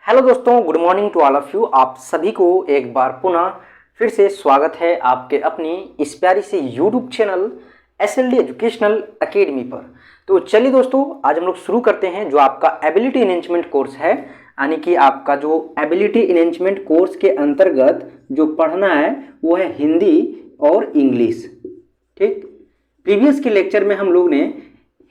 Hello दोस्तों, good morning to all of you. आप सभी को एक बार पुनः फिर से स्वागत है आपके अपनी इस प्यारी से YouTube channel SLD educational academy पर। तो चलिए दोस्तों, आज हम लोग शुरू करते हैं जो आपका एबिलिटी इनहेंसमेंट कोर्स है, यानी कि आपका जो एबिलिटी इनहेंसमेंट कोर्स के अंतर्गत जो पढ़ना है वो है हिंदी और इंग्लिश। ठीक, प्रीवियस के लेक्चर में हम लोग ने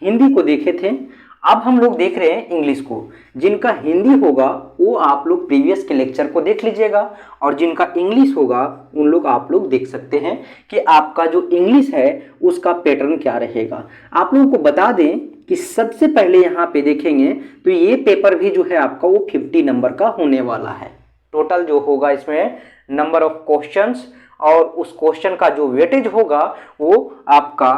हिंदी को देखे थे, अब हम लोग देख रहे हैं इंग्लिश को। जिनका हिंदी होगा वो आप लोग प्रीवियस के लेक्चर को देख लीजिएगा, और जिनका इंग्लिश होगा उन लोग आप लोग देख सकते हैं कि आपका जो इंग्लिश है उसका पैटर्न क्या रहेगा। आप लोगों को बता दें कि सबसे पहले यहाँ पे देखेंगे तो ये पेपर भी जो है आपका वो 50 नंबर का होने वाला है। टोटल जो होगा इसमें नंबर ऑफ क्वेश्चंस और उस क्वेश्चन का जो वेटेज होगा वो आपका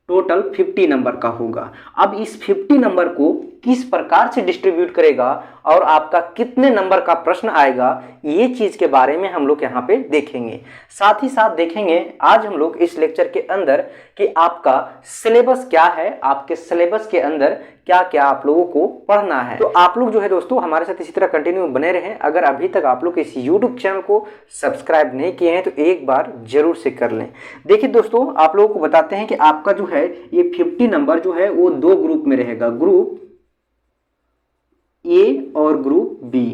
टोटल 50 नंबर का होगा। अब इस 50 नंबर को किस प्रकार से डिस्ट्रीब्यूट करेगा और आपका कितने नंबर का प्रश्न आएगा, ये चीज के बारे में हम लोग यहाँ पे देखेंगे। साथ ही साथ देखेंगे आज हम लोग इस लेक्चर के अंदर कि आपका सिलेबस क्या है, आपके सिलेबस के अंदर क्या क्या आप लोगों को पढ़ना है। तो आप लोग जो है दोस्तों हमारे साथ इसी तरह कंटिन्यू बने रहें। अगर अभी तक आप लोग इस यूट्यूब चैनल को सब्सक्राइब नहीं किए हैं तो एक बार जरूर से कर लें। देखिए दोस्तों, आप लोगों को बताते हैं कि आपका जो है ये 50 नंबर जो है वो दो ग्रुप में रहेगा, ग्रुप ए और ग्रुप बी।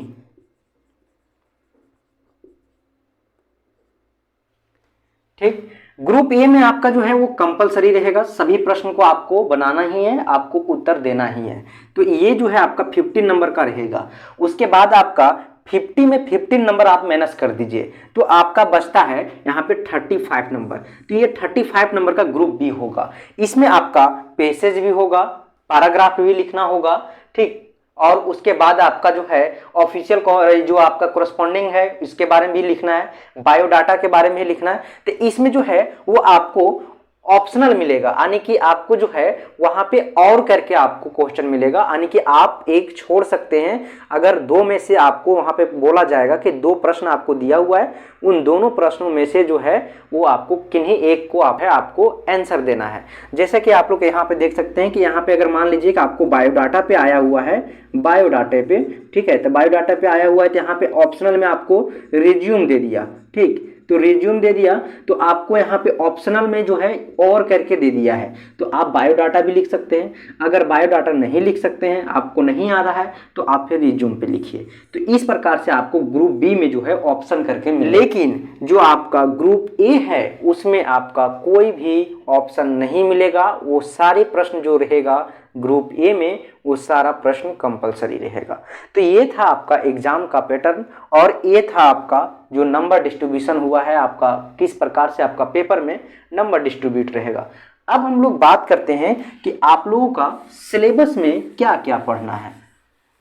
ठीक, ग्रुप ए में आपका जो है वो कंपलसरी रहेगा, सभी प्रश्न को आपको बनाना ही है, आपको उत्तर देना ही है। तो ये जो है आपका 15 नंबर का रहेगा। उसके बाद आपका 50 में 15 नंबर आप माइनस कर दीजिए तो आपका बचता है यहाँ पे 35 नंबर। तो ये 35 नंबर का ग्रुप बी होगा। इसमें आपका पैसेज भी होगा, पैराग्राफ भी लिखना होगा। ठीक, और उसके बाद आपका जो है ऑफिशियल जो आपका कोरस्पॉन्डिंग है इसके बारे में भी लिखना है, बायोडाटा के बारे में भी लिखना है। तो इसमें जो है वो आपको ऑप्शनल मिलेगा, यानी कि आपको जो है वहां पे और करके आपको क्वेश्चन मिलेगा, यानी कि आप एक छोड़ सकते हैं। अगर दो में से आपको वहां पे बोला जाएगा कि दो प्रश्न आपको दिया हुआ है, उन दोनों प्रश्नों में से जो है वो आपको किन्हीं एक को आपको आंसर देना है। जैसे कि आप लोग यहाँ पे देख सकते हैं कि यहाँ पे अगर मान लीजिए कि आपको बायोडाटा पे आया हुआ है, बायोडाटा पे, ठीक है, तो बायोडाटा पे आया हुआ है तो यहाँ पे ऑप्शनल में आपको रिज्यूम दे दिया। ठीक, तो रिज्यूम दे दिया तो आपको यहाँ पे ऑप्शनल में जो है और करके दे दिया है, तो आप बायोडाटा भी लिख सकते हैं। अगर बायोडाटा नहीं लिख सकते हैं, आपको नहीं आ रहा है, तो आप फिर रिज्यूम पे लिखिए। तो इस प्रकार से आपको ग्रुप बी में जो है ऑप्शन करके मिले। लेकिन जो आपका ग्रुप ए है उसमें आपका कोई भी ऑप्शन नहीं मिलेगा। वो सारे प्रश्न जो रहेगा ग्रुप ए में वो सारा प्रश्न कंपलसरी रहेगा। तो ये था आपका एग्जाम का पैटर्न, और ये था आपका जो नंबर डिस्ट्रीब्यूशन हुआ है, आपका किस प्रकार से आपका पेपर में नंबर डिस्ट्रीब्यूट रहेगा। अब हम लोग बात करते हैं कि आप लोगों का सिलेबस में क्या क्या पढ़ना है।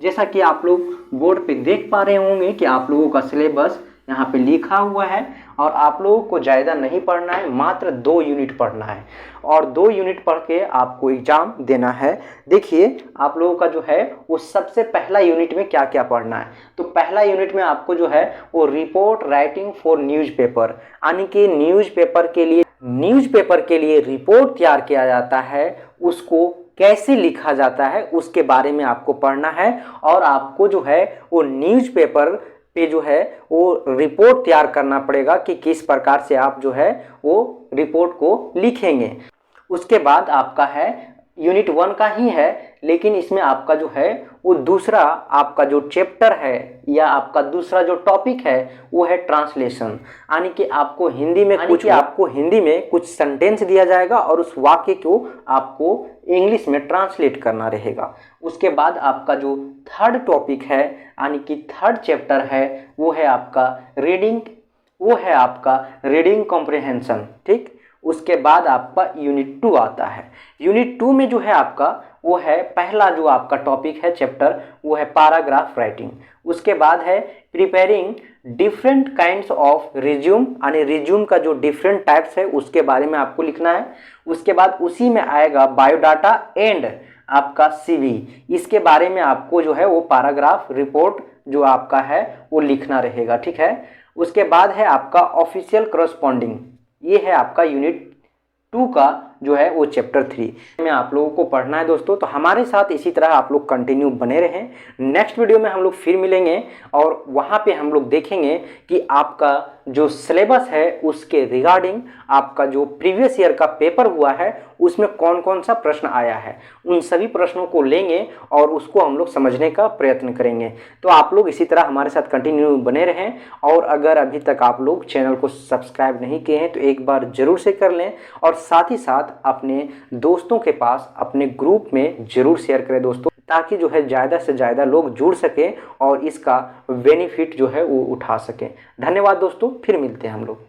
जैसा कि आप लोग बोर्ड पे देख पा रहे होंगे कि आप लोगों का सिलेबस यहाँ पे लिखा हुआ है, और आप लोगों को ज़्यादा नहीं पढ़ना है, मात्र 2 यूनिट पढ़ना है, और 2 यूनिट पढ़ के आपको एग्जाम देना है। देखिए आप लोगों का जो है वो सबसे पहला यूनिट में क्या क्या पढ़ना है। तो पहला यूनिट में आपको जो है वो रिपोर्ट राइटिंग फॉर न्यूज़पेपर, यानी कि न्यूज़पेपर के लिए रिपोर्ट तैयार किया जाता है, उसको कैसे लिखा जाता है उसके बारे में आपको पढ़ना है। और आपको जो है वो न्यूज़पेपर पे जो है वो रिपोर्ट तैयार करना पड़ेगा कि किस प्रकार से आप जो है वो रिपोर्ट को लिखेंगे। उसके बाद आपका है यूनिट 1 का ही है, लेकिन इसमें आपका जो है वो दूसरा आपका जो चैप्टर है या आपका दूसरा जो टॉपिक है वो है ट्रांसलेशन, यानी कि आपको हिंदी में कुछ सेंटेंस दिया जाएगा और उस वाक्य को आपको इंग्लिश में ट्रांसलेट करना रहेगा। उसके बाद आपका जो थर्ड टॉपिक है, यानी कि थर्ड चैप्टर है, वो है आपका रीडिंग कॉम्प्रिहेंशन। ठीक, उसके बाद आपका यूनिट 2 आता है। यूनिट 2 में जो है आपका वो है पहला जो आपका टॉपिक है चैप्टर, वो है पैराग्राफ राइटिंग। उसके बाद है preparing different kinds of resume, यानी रिज्यूम का जो डिफरेंट टाइप्स है उसके बारे में आपको लिखना है। उसके बाद उसी में आएगा बायोडाटा एंड आपका CV, इसके बारे में आपको जो है वो पैराग्राफ रिपोर्ट जो आपका है वो लिखना रहेगा। ठीक है, उसके बाद है आपका ऑफिशियल करस्पॉन्डिंग, ये है आपका यूनिट 2 का जो है वो चैप्टर 3 में आप लोगों को पढ़ना है दोस्तों। तो हमारे साथ इसी तरह आप लोग कंटिन्यू बने रहें। नेक्स्ट वीडियो में हम लोग फिर मिलेंगे और वहाँ पे हम लोग देखेंगे कि आपका जो सिलेबस है उसके रिगार्डिंग आपका जो प्रीवियस ईयर का पेपर हुआ है उसमें कौन कौन सा प्रश्न आया है, उन सभी प्रश्नों को लेंगे और उसको हम लोग समझने का प्रयत्न करेंगे। तो आप लोग इसी तरह हमारे साथ कंटिन्यू बने रहें और अगर अभी तक आप लोग चैनल को सब्सक्राइब नहीं किए हैं तो एक बार ज़रूर से कर लें और साथ ही साथ अपने दोस्तों के पास अपने ग्रुप में ज़रूर शेयर करें दोस्तों, ताकि जो है ज़्यादा से ज़्यादा लोग जुड़ सकें और इसका बेनिफिट जो है वो उठा सकें। धन्यवाद दोस्तों, फिर मिलते हैं हम लोग।